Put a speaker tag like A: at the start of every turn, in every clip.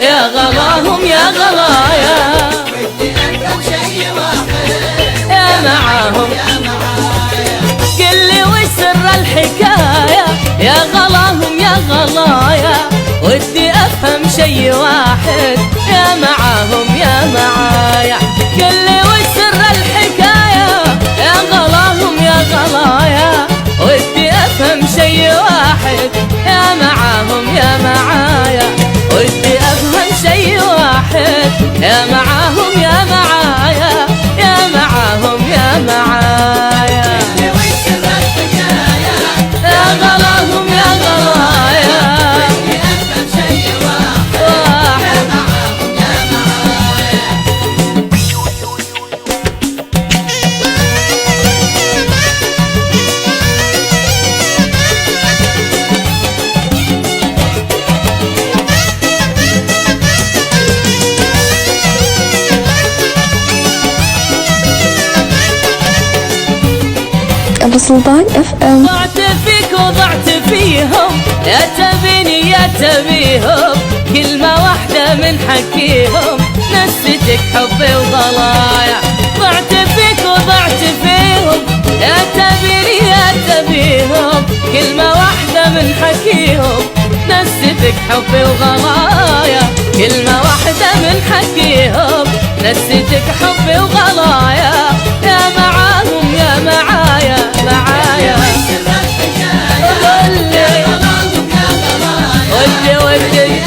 A: يا غلاهم يا غلايا يا معاهم قل لي وش سر الحكاية يا غلاهم يا غلايا ودي افهم شي واحد يا معاهم يا معايا قل لي وش سر الحكاية يا غلاهم يا غلايا ودي افهم شي واحد يا معاهم يا معايا ودي افهم شي واحد يا معاهم يا معايا يا معاهم يا معايا يا غلاهم يا غلايا
B: أبو سلطان FM.
A: ضعت فيك وضعت فيهم يا تبيني يا تبيهم كلمة واحدة من حكيهم نستك حبي وغلايا ضعت فيك وضعت فيهم يا تبيني يا تبيهم كلمة واحدة من حكيهم نستك حبي وغلايا كلمة واحدة من حكيهم نستك حبي وغلايا يا معاهم يا معايا معايا ولي ولي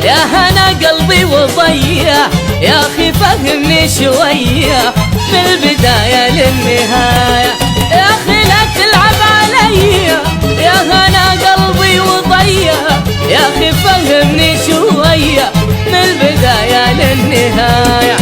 A: يا هنا قلبي وضيع يا أخي فهمني شوية من البداية للنهاية يا أخي لا تلعب علي يا هنا قلبي وضيع يا أخي فهمني شوية من البداية للنهاية